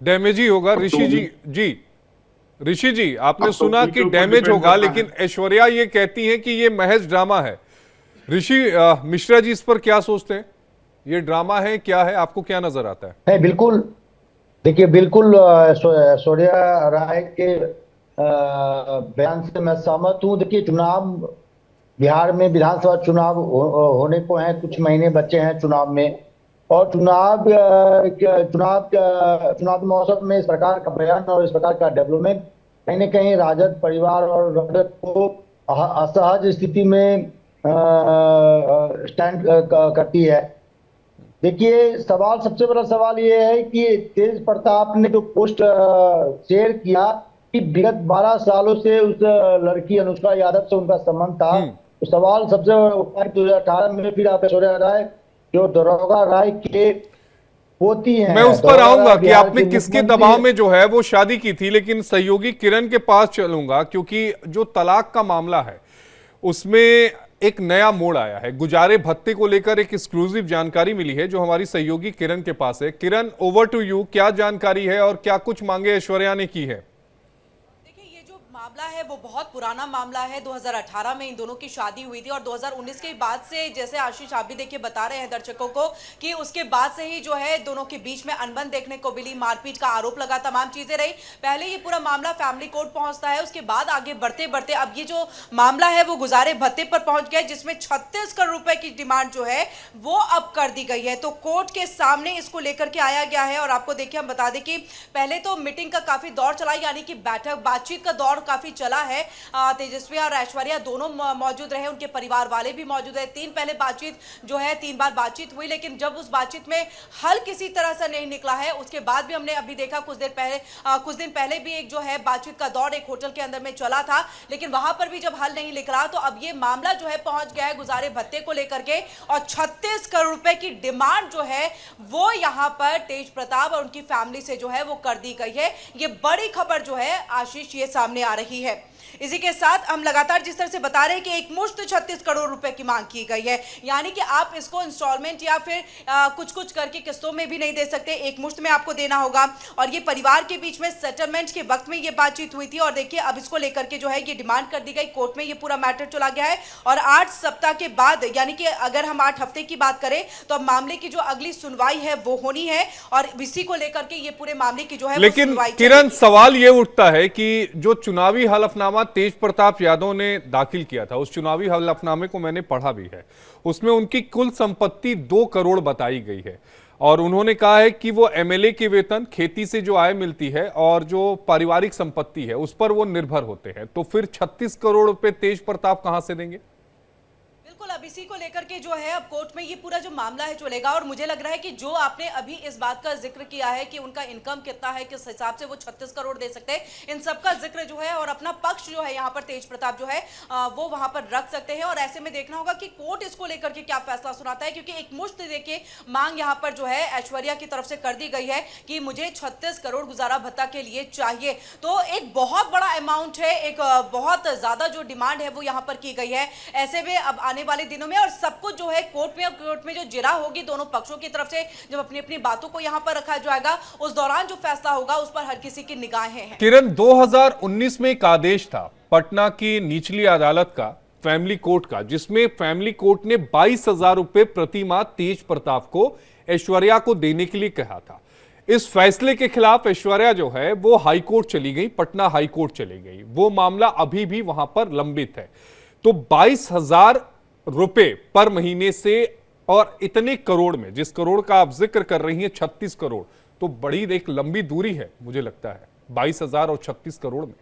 Damage ही होगा। ऋषि जी, जी ऋषि जी, आपने सुना कि डैमेज होगा, लेकिन ऐश्वर्या ये कहती हैं कि ये महज ड्रामा है। ऋषि मिश्रा जी, इस पर क्या सोचते हैं? ये ड्रामा है, क्या है, आपको क्या नजर आता है? है बिल्कुल। देखिए बिल्कुल ऐश्वर्या राय के बयान से मैं सहमत हूँ। देखिए चुनाव, बिहार में विधानसभा चुनाव होने को हैं, कुछ महीने बचे हैं चुनाव में। और चुनाव मौसम में इस प्रकार का बयान और इस प्रकार का डेवलपमेंट कहीं न कहीं राजद परिवार और राजद को असहज स्थिति में स्टैंड करती है। देखिए सवाल, सबसे बड़ा सवाल ये है कि तेज प्रताप ने जो पोस्ट शेयर किया कि विगत 12 सालों से उस लड़की अनुष्का यादव से उनका संबंध था। तो सवाल सबसे बड़ा 2018 में फिर आप ऐश्वर्या राय जो दरोगा राय के पोती हैं, मैं उस पर दरोगा आऊंगा राय कि बिहार आपने के किसके मुख्यमंत्री दबाव में जो है वो शादी की थी, लेकिन सहयोगी किरण के पास चलूंगा, क्योंकि जो तलाक का मामला है उसमें एक नया मोड़ आया है। गुजारे भत्ते को लेकर एक एक्सक्लूसिव जानकारी मिली है जो हमारी सहयोगी किरण के पास है। किरण, ओवर टू यू, क्या जानकारी है और क्या कुछ मांगे ऐश्वर्या ने की है? मामला है वो बहुत पुराना मामला है। 2018 में इन दोनों की शादी हुई थी और 2019 के बाद से, जैसे आशीष आप भी देखिए बता रहे हैं दर्शकों को, कि उसके बाद से ही जो है दोनों के बीच में अनबन देखने को मिली, मारपीट का आरोप लगा, तमाम चीजें रही। पहले ये पूरा मामला फैमिली कोर्ट पहुंचता है, उसके बाद आगे बढ़ते बढ़ते अब ये जो मामला है वो गुजारे भत्ते पर पहुंच गया, जिसमें 36 करोड़ रुपए की डिमांड जो है वो अब कर दी गई है। तो कोर्ट के सामने इसको लेकर के आया गया है। और आपको देखिए हम बता दें कि पहले तो मीटिंग का काफी दौर चला, यानी कि बातचीत का दौर काफी चला है। तेजस्वी और ऐश्वर्या दोनों मौजूद रहे, उनके परिवार वाले भी मौजूद है। तीन बार बातचीत हुई, लेकिन जब उस बातचीत में हल किसी तरह से नहीं निकला है, उसके बाद भी हमने अभी देखा कुछ दिन पहले भी एक जो है बातचीत का दौर एक होटल के अंदर में चला था, लेकिन वहां पर भी जब हल नहीं निकला तो अब ये मामला जो है पहुंच गया है गुजारे भत्ते को लेकर के। और 36 करोड़ रुपए की डिमांड जो है वो यहां पर तेज प्रताप और उनकी फैमिली से जो है वो कर दी गई है। ये बड़ी खबर जो है आशीष ये सामने आ रही है। इसी के साथ हम लगातार जिस तरह से बता रहे हैं कि एक मुश्त 36 करोड़ रुपए की मांग की गई है, यानी कि आप इसको इंस्टॉलमेंट या फिर कुछ कुछ करके किस्तों में भी नहीं दे सकते, एक मुश्त में आपको देना होगा। और ये परिवार के बीच में सेटलमेंट के वक्त में ये बातचीत हुई थी और देखिए अब इसको लेकर के जो है ये डिमांड कर दी गई, कोर्ट में ये पूरा मैटर चला गया है। और 8 सप्ताह के बाद, यानी कि अगर हम 8 हफ्ते की बात करें तो अब मामले की जो अगली सुनवाई है वो होनी है और इसी को लेकर के ये पूरे मामले की जो है लेकिन किरण, सवाल ये उठता है कि जो चुनावी हलफनामा तेज प्रताप यादव ने दाखिल किया था, उस चुनावी हलफनामे को मैंने पढ़ा भी है, उसमें उनकी कुल संपत्ति 2 करोड़ बताई गई है। और उन्होंने कहा है कि वो एमएलए के वेतन, खेती से जो आय मिलती है और जो पारिवारिक संपत्ति है उस पर वो निर्भर होते हैं। तो फिर 36 करोड़ रुपए तेज प्रताप कहां से देंगे? बिल्कुल, अब इसी को लेकर के जो है अब कोर्ट में ये पूरा जो मामला है चलेगा। और मुझे लग रहा है कि जो आपने अभी इस बात का जिक्र किया है कि उनका इनकम कितना है, किस हिसाब से वो 36 करोड़ दे सकते हैं, इन सब का जिक्र जो है और अपना पक्ष जो है यहाँ पर तेज प्रताप जो है वो वहां पर रख सकते हैं। और ऐसे में देखना होगा कि कोर्ट इसको लेकर के क्या फैसला सुनाता है, क्योंकि एक मुश्त देखिए मांग यहाँ पर जो है ऐश्वर्या की तरफ से कर दी गई है कि मुझे 36 करोड़ गुजारा भत्ता के लिए चाहिए। तो एक बहुत बड़ा अमाउंट है, एक बहुत ज्यादा जो डिमांड है वो यहाँ पर की गई है। ऐसे में अब आने वाले दिनों में और सब कुछ जो है कोर्ट में जो जिरा होगी दोनों पक्षों की तरफ से, जब अपनी अपनी बातों को यहां पर रखा जाएगा, उस दौरान जो फैसला होगा उस पर हर किसी की निगाहें हैं। किरण, 2019 में एक आदेश था पटना की निचली अदालत का, फैमिली कोर्ट का, जिसमें फैमिली कोर्ट ने 22,000 रुपए प्रति माह तेज प्रताप को ऐश्वर्या को देने के लिए कहा था। इस फैसले के खिलाफ ऐश्वर्या जो है वो हाईकोर्ट चली गई, पटना हाईकोर्ट चली गई। वो मामला अभी भी वहां पर लंबित है। तो 22,000 रुपए पर महीने से और इतने करोड़ में, जिस करोड़ का आप जिक्र कर रही हैं 36 करोड़, तो बड़ी एक लंबी दूरी है मुझे लगता है 22,000 और 36 करोड़ में।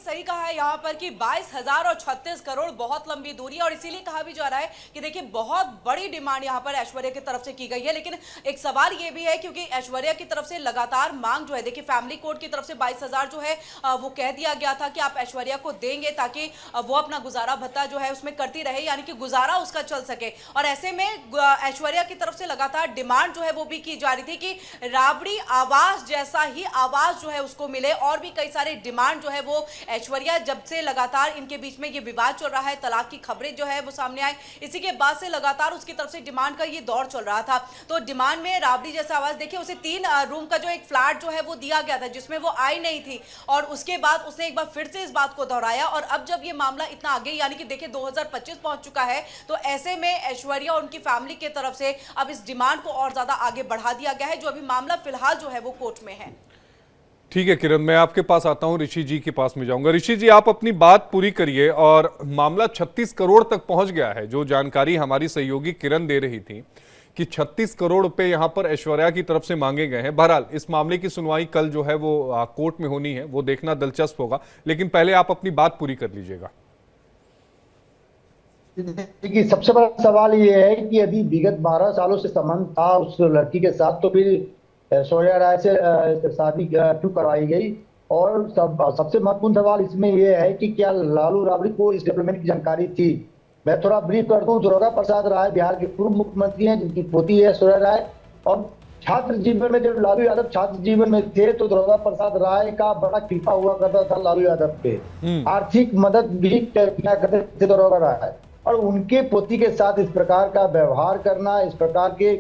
सही कहा है यहाँ पर कि 22,000 और 36 करोड़ बहुत लंबी दूरी है। और इसीलिए कहा भी जा रहा है कि देखिए बहुत बड़ी डिमांड यहाँ पर ऐश्वर्या की तरफ से की गई है। लेकिन एक सवाल ये भी है, क्योंकि ऐश्वर्या की तरफ से लगातार मांग जो है, देखिए फैमिली कोर्ट की तरफ से 22,000 जो है वो कह दिया गया था कि आप ऐश्वर्या को देंगे ताकि वो अपना गुजारा भत्ता जो है उसमें करती रहे, यानी कि गुजारा उसका चल सके। और ऐसे में ऐश्वर्या की तरफ से लगातार डिमांड जो है वो भी की जा रही थी कि राबड़ी आवास जैसा ही आवास जो है उसको मिले, और भी कई सारे डिमांड जो है वो ऐश्वर्या जब से लगातार इनके बीच में ये विवाद चल रहा है, तलाक की खबरें जो है वो सामने आई, इसी के बाद से लगातार उसकी तरफ से डिमांड का ये दौर चल रहा था। तो डिमांड में राबड़ी जैसा आवाज, देखिए उसे 3 रूम का जो एक फ्लैट जो है वो दिया गया था जिसमें वो आई नहीं थी, और उसके बाद उसने एक बार फिर से इस बात को दोहराया। और अब जब ये मामला इतना आगे यानी कि देखिए 2025 पहुंच चुका है, तो ऐसे में ऐश्वर्या और उनकी फैमिली की तरफ से अब इस डिमांड को और ज्यादा आगे बढ़ा दिया गया है, जो अभी मामला फिलहाल जो है वो कोर्ट में है। ठीक है किरण, मैं आपके पास आता हूं, ऋषि जी के पास में जाऊंगा। ऋषि जी, आप अपनी बात पूरी करिए। और मामला 36 करोड़ तक पहुंच गया है, जो जानकारी हमारी सहयोगी किरण दे रही थी कि 36 करोड़ रुपए यहां पर ऐश्वर्या की तरफ से मांगे गए हैं। बहरहाल इस मामले की सुनवाई कल जो है वो कोर्ट में होनी है, वो देखना दिलचस्प होगा, लेकिन पहले आप अपनी बात पूरी कर लीजिएगा। देखिए, सबसे बड़ा सवाल ये है कि यदि विगत 12 सालों से संबंध था उस लड़की के साथ, तो फिर ऐश्वर्या राय से शादी क्यों करवाई गई? और सबसे महत्वपूर्ण सवाल इसमें यह है कि क्या लालू राबड़ी को इस डेवलपमेंट की जानकारी थी? मैं थोड़ा ब्रीफ कर दूं। दुर्गा प्रसाद राय बिहार के पूर्व मुख्यमंत्री हैं, जिनकी पोती है ऐश्वर्या राय। और छात्र जीवन में, जब लालू यादव छात्र जीवन में थे, तो दुर्गा प्रसाद राय का बड़ा कृपा हुआ करता था लालू यादव पे। आर्थिक मदद भी किया करते थे दुर्गा राय। और उनके पोती के साथ इस प्रकार का व्यवहार करना, इस प्रकार के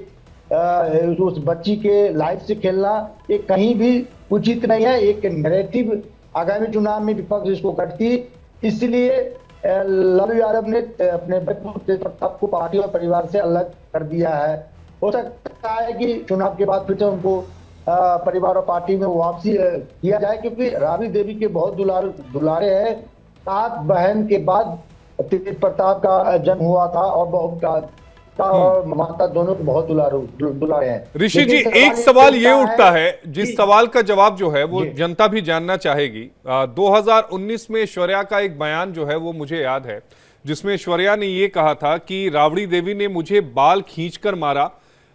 उस बच्ची के लाइफ से खेलना, ये कहीं भी उचित नहीं है। एक नैरेटिव आगामी चुनाव में विपक्ष इसको करती, इसलिए लालू यादव ने अपने तेज प्रताप को पार्टी और परिवार से अलग कर दिया है। हो सकता है कि चुनाव के बाद फिर से उनको परिवार और पार्टी में वापसी किया जाए, क्योंकि राबड़ी देवी के बहुत दुलारे हैं। 7 बहन के बाद तेज प्रताप का जन्म हुआ था, और बहुत और माता दोनों को बहुत दुलारे हैं। ऋषि जी, एक सवाल ये उठता है, जिस सवाल का जवाब जो है वो जनता भी जानना चाहेगी। 2019 में ऐश्वर्या का एक बयान जो है वो मुझे याद है, जिसमें ऐश्वर्या ने ये कहा था कि राबड़ी देवी ने मुझे बाल खींचकर मारा,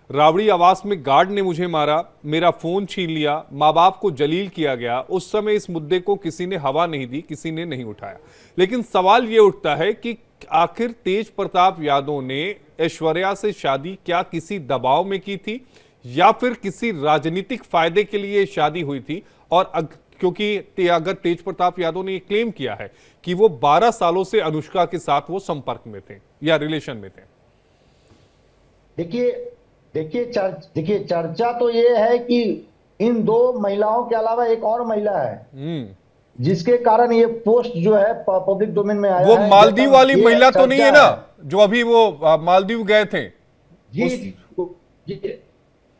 राबड़ी आवास में गार्ड ने मुझे मारा, मेरा फोन छीन लिया, माँ बाप को जलील किया गया। उस समय इस मुद्दे को किसी ने हवा नहीं दी, किसी ने नहीं उठाया। लेकिन सवाल ये उठता है कि आखिर तेज प्रताप यादव ने ऐश्वर्या से शादी क्या किसी दबाव में की थी, या फिर किसी राजनीतिक फायदे के लिए शादी हुई थी? और क्योंकि अगर तेज प्रताप यादव ने यह क्लेम किया है कि वो 12 सालों से अनुष्का के साथ वो संपर्क में थे या रिलेशन में थे। देखिए चर्चा तो ये है कि इन 2 महिलाओं के अलावा एक और महिला है, जिसके कारण ये पोस्ट जो है पब्लिक डोमेन में आया वो है। मालदीव वाली महिला तो नहीं है ना, जो अभी वो मालदीव गए थे?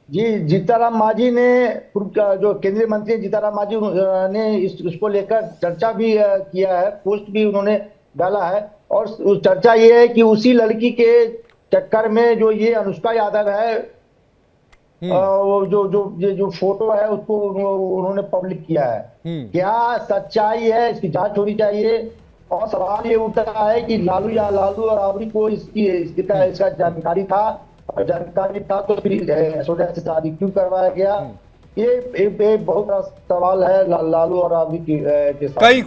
जी, जीताराम मांझी ने, जो केंद्रीय मंत्री जीताराम मांझी ने इसको लेकर चर्चा भी किया है, पोस्ट भी उन्होंने डाला है। और उस चर्चा ये है कि उसी लड़की के चक्कर में जो ये अनुष्का यादव है, जो फोटो है उसको उन्होंने पब्लिक किया है। क्या सच्चाई है, इसकी जांच होनी चाहिए। और सवाल ये उठता है कि लालू और राबड़ी को इसका जानकारी था, और जानकारी था तो फिर ऐश्वर्या से शादी क्यों करवाया गया? ये एक बहुत बड़ा सवाल है लालू और राबड़ी के साथ।